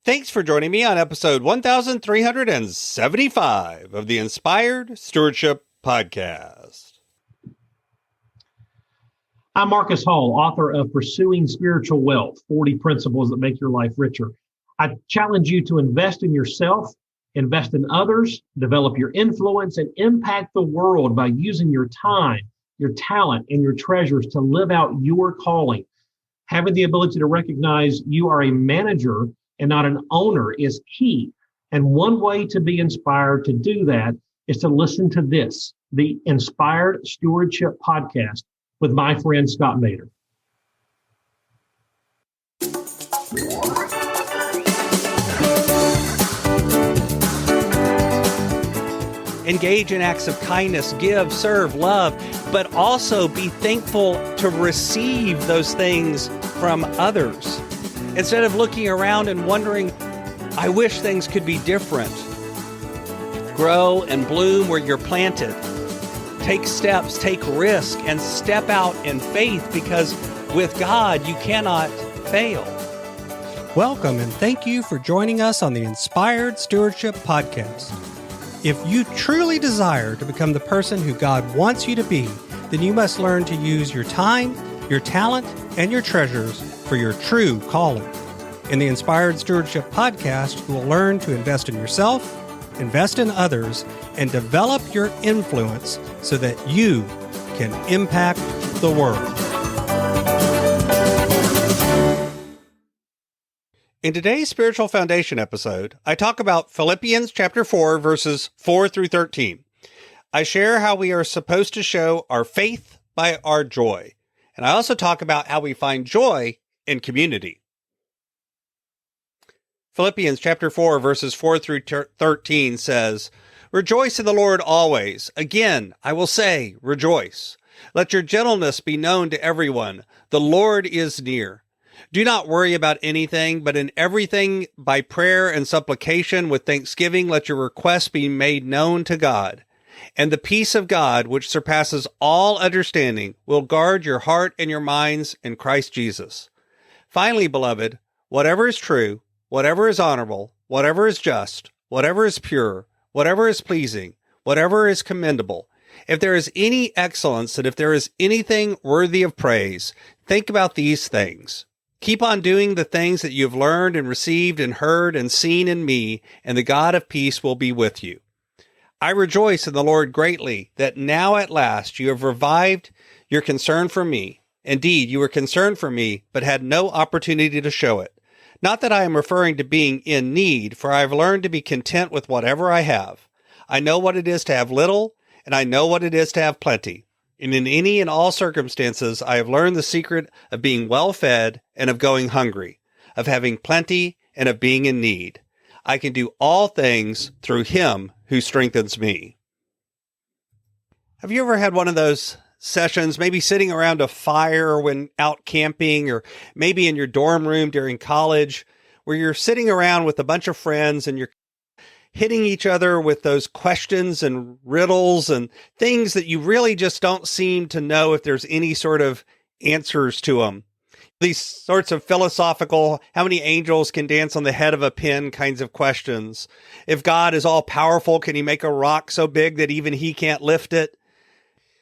Thanks for joining me on episode 1375 of the Inspired Stewardship Podcast. I'm Marcus Hall, author of Pursuing Spiritual Wealth, 40 Principles That Make Your Life Richer. I challenge you to invest in yourself, invest in others, develop your influence, and impact the world by using your time, your talent, and your treasures to live out your calling. Having the ability to recognize you are a manager and not an owner is key. And one way to be inspired to do that is to listen to this, the Inspired Stewardship Podcast with my friend Scott Mader. Engage in acts of kindness, give, serve, love, but also be thankful to receive those things from others. Instead of looking around and wondering, I wish things could be different. Grow and bloom where you're planted. Take steps, take risk, and step out in faith, because with God, you cannot fail. Welcome, and thank you for joining us on the Inspired Stewardship Podcast. If you truly desire to become the person who God wants you to be, then you must learn to use your time, your talent, and your treasures for your true calling. In the Inspired Stewardship Podcast, you will learn to invest in yourself, invest in others, and develop your influence so that you can impact the world. In today's Spiritual Foundation episode, I talk about Philippians chapter 4, verses 4 through 13. I share how we are supposed to show our faith by our joy. And I also talk about how we find joy in community. Philippians chapter 4, verses 4 through 13 says, Rejoice in the Lord always. Again, I will say, rejoice. Let your gentleness be known to everyone. The Lord is near. Do not worry about anything, but in everything by prayer and supplication with thanksgiving, let your requests be made known to God. And the peace of God, which surpasses all understanding, will guard your heart and your minds in Christ Jesus. Finally, beloved, whatever is true, whatever is honorable, whatever is just, whatever is pure, whatever is pleasing, whatever is commendable, if there is any excellence and if there is anything worthy of praise, think about these things. Keep on doing the things that you have learned and received and heard and seen in me, and the God of peace will be with you. I rejoice in the Lord greatly that now at last you have revived your concern for me. Indeed, you were concerned for me, but had no opportunity to show it. Not that I am referring to being in need, for I have learned to be content with whatever I have. I know what it is to have little, and I know what it is to have plenty. And in any and all circumstances, I have learned the secret of being well fed and of going hungry, of having plenty and of being in need. I can do all things through him who strengthens me. Have you ever had one of those sessions, maybe sitting around a fire when out camping, or maybe in your dorm room during college, where you're sitting around with a bunch of friends and you're hitting each other with those questions and riddles and things that you really just don't seem to know if there's any sort of answers to them. These sorts of philosophical, how many angels can dance on the head of a pin kinds of questions. If God is all powerful, can he make a rock so big that even he can't lift it?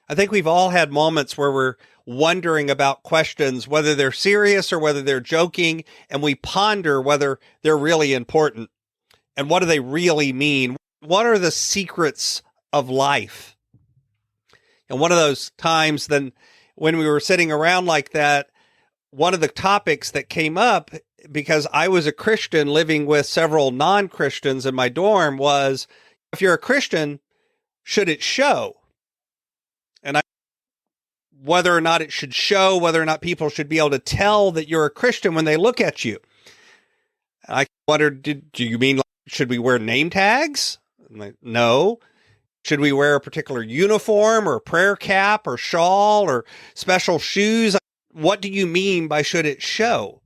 I think we've all had moments where we're wondering about questions, whether they're serious or whether they're joking, and we ponder whether they're really important. And what do they really mean? What are the secrets of life? And one of those times then when we were sitting around like that, one of the topics that came up, because I was a Christian living with several non-Christians in my dorm, was, if you're a Christian, should it show? And whether or not it should show, whether or not people should be able to tell that you're a Christian when they look at you. I wondered, do you mean, should we wear name tags? Like, no. Should we wear a particular uniform or prayer cap or shawl or special shoes? What do you mean by should it show?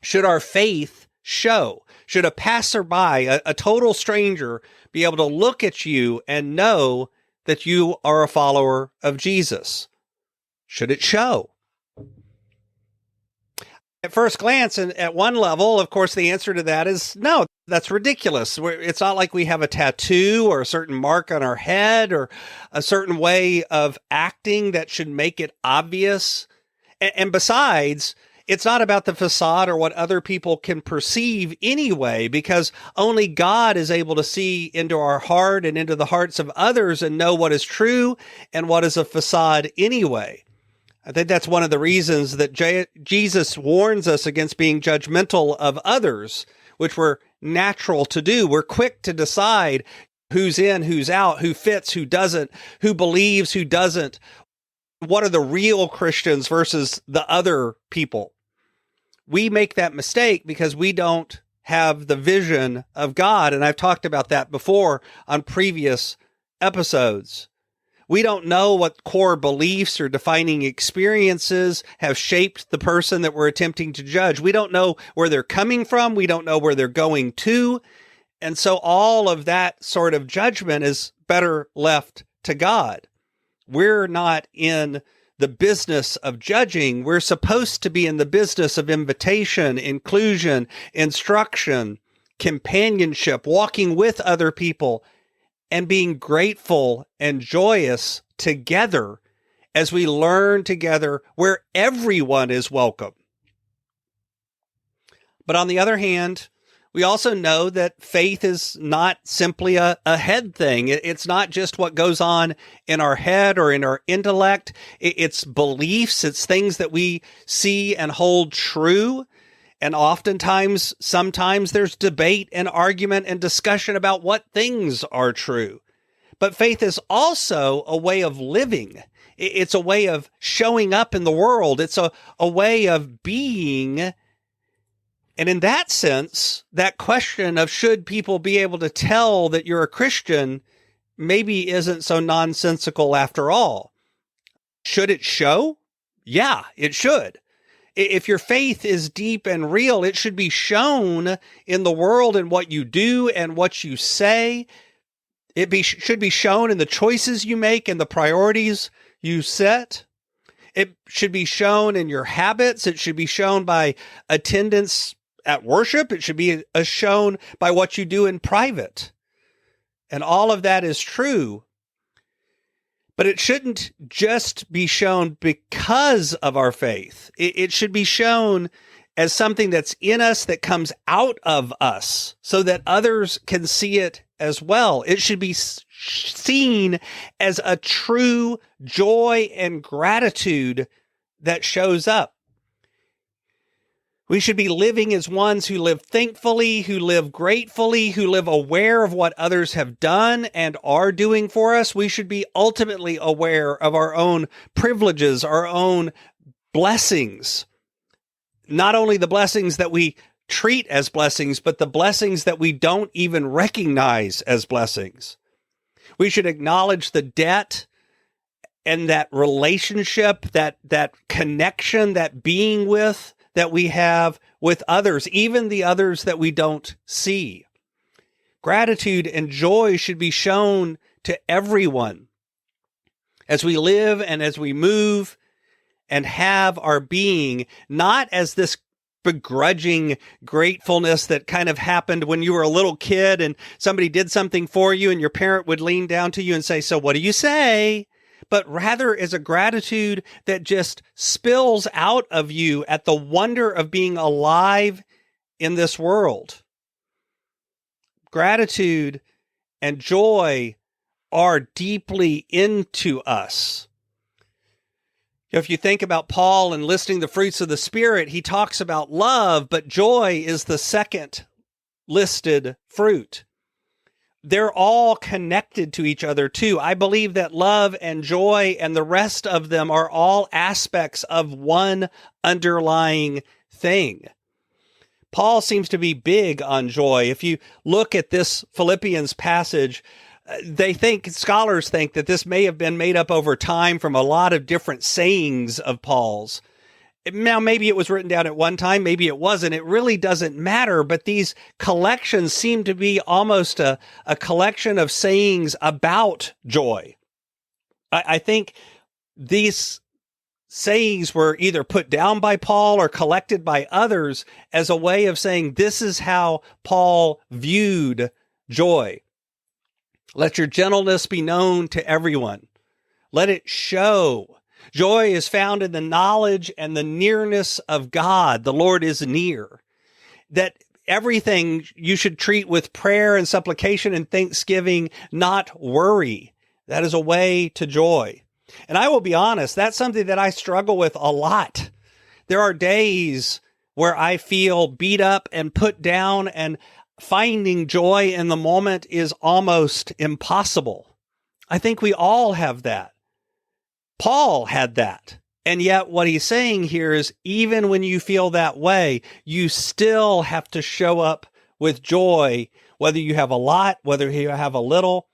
Should our faith show? Should a passerby, a total stranger, be able to look at you and know that you are a follower of Jesus? Should it show? At first glance, and at one level, of course, the answer to that is no, that's ridiculous. It's not like we have a tattoo or a certain mark on our head or a certain way of acting that should make it obvious. And besides, it's not about the facade or what other people can perceive anyway, because only God is able to see into our heart and into the hearts of others and know what is true and what is a facade anyway. I think that's one of the reasons that Jesus warns us against being judgmental of others, which we're natural to do. We're quick to decide who's in, who's out, who fits, who doesn't, who believes, who doesn't. What are the real Christians versus the other people? We make that mistake because we don't have the vision of God. And I've talked about that before on previous episodes. We don't know what core beliefs or defining experiences have shaped the person that we're attempting to judge. We don't know where they're coming from. We don't know where they're going to. And so all of that sort of judgment is better left to God. We're not in the business of judging. We're supposed to be in the business of invitation, inclusion, instruction, companionship, walking with other people, and being grateful and joyous together as we learn together where everyone is welcome. But on the other hand, we also know that faith is not simply a head thing. It's not just what goes on in our head or in our intellect. It's beliefs. It's things that we see and hold true. And oftentimes, sometimes there's debate and argument and discussion about what things are true. But faith is also a way of living. It's a way of showing up in the world. It's a way of being. And in that sense, that question of should people be able to tell that you're a Christian maybe isn't so nonsensical after all. Should it show? Yeah, it should. If your faith is deep and real, it should be shown in the world in what you do and what you say. Should be shown in the choices you make and the priorities you set. It should be shown in your habits. It should be shown by attendance at worship. It should be shown by what you do in private. And all of that is true. But it shouldn't just be shown because of our faith. It should be shown as something that's in us that comes out of us so that others can see it as well. It should be seen as a true joy and gratitude that shows up. We should be living as ones who live thankfully, who live gratefully, who live aware of what others have done and are doing for us. We should be ultimately aware of our own privileges, our own blessings. Not only the blessings that we treat as blessings, but the blessings that we don't even recognize as blessings. We should acknowledge the debt and that relationship, that connection, that being with that we have with others, even the others that we don't see. Gratitude and joy should be shown to everyone as we live and as we move and have our being, not as this begrudging gratefulness that kind of happened when you were a little kid and somebody did something for you and your parent would lean down to you and say, "So what do you say?" But rather is a gratitude that just spills out of you at the wonder of being alive in this world. Gratitude and joy are deeply into us. If you think about Paul and listing the fruits of the Spirit, he talks about love, but joy is the second listed fruit. They're all connected to each other too. I believe that love and joy and the rest of them are all aspects of one underlying thing. Paul seems to be big on joy. If you look at this Philippians passage, scholars think that this may have been made up over time from a lot of different sayings of Paul's. Now, maybe it was written down at one time, maybe it wasn't. It really doesn't matter. But these collections seem to be almost a collection of sayings about joy. I think these sayings were either put down by Paul or collected by others as a way of saying this is how Paul viewed joy. Let your gentleness be known to everyone. Let it show. Joy is found in the knowledge and the nearness of God. The Lord is near. That everything you should treat with prayer and supplication and thanksgiving, not worry. That is a way to joy. And I will be honest, that's something that I struggle with a lot. There are days where I feel beat up and put down, and finding joy in the moment is almost impossible. I think we all have that. Paul had that. And yet what he's saying here is even when you feel that way, you still have to show up with joy, whether you have a lot, whether you have a little.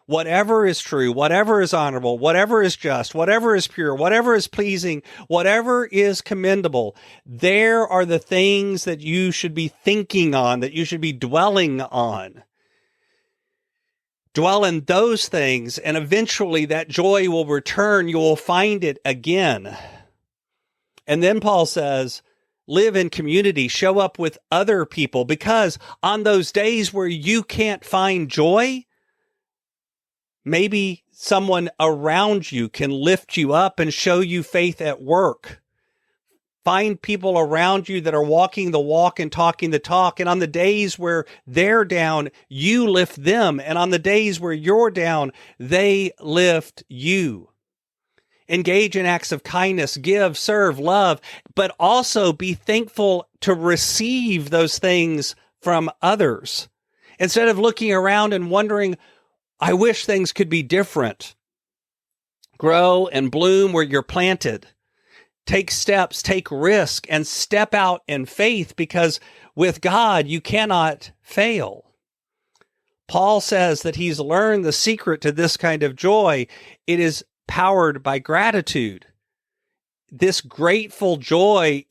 Whatever is true, whatever is honorable, whatever is just, whatever is pure, whatever is pleasing, whatever is commendable, there are the things that you should be thinking on, that you should be dwelling on. Dwell in those things, and eventually that joy will return. You will find it again. And then Paul says, live in community, show up with other people, because on those days where you can't find joy, maybe someone around you can lift you up and show you faith at work. Find people around you that are walking the walk and talking the talk. And on the days where they're down, you lift them. And on the days where you're down, they lift you. Engage in acts of kindness, give, serve, love, but also be thankful to receive those things from others. Instead of looking around and wondering, I wish things could be different. Grow and bloom where you're planted. Take steps, take risk, and step out in faith, because with God, you cannot fail. Paul says that he's learned the secret to this kind of joy. It is powered by gratitude. This grateful joy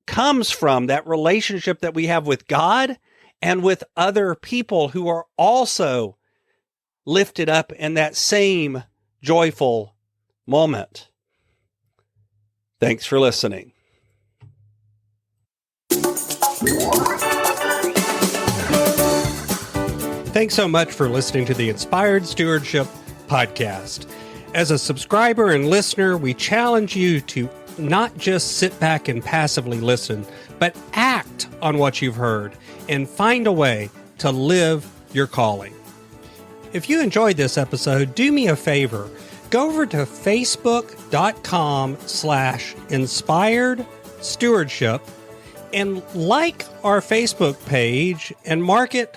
comes from that relationship that we have with God and with other people who are also lifted up in that same joyful moment. Thanks for listening. Thanks so much for listening to the Inspired Stewardship podcast. As a subscriber and listener, we challenge you to not just sit back and passively listen, but act on what you've heard and find a way to live your calling. If you enjoyed this episode, do me a favor. Go over to facebook.com/inspired stewardship and like our Facebook page and mark it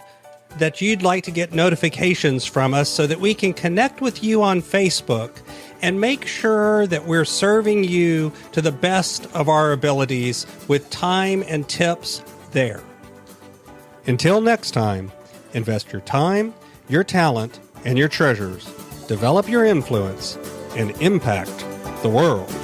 that you'd like to get notifications from us so that we can connect with you on Facebook and make sure that we're serving you to the best of our abilities with time and tips there. Until next time, invest your time, your talent, and your treasures. Develop your influence and impact the world.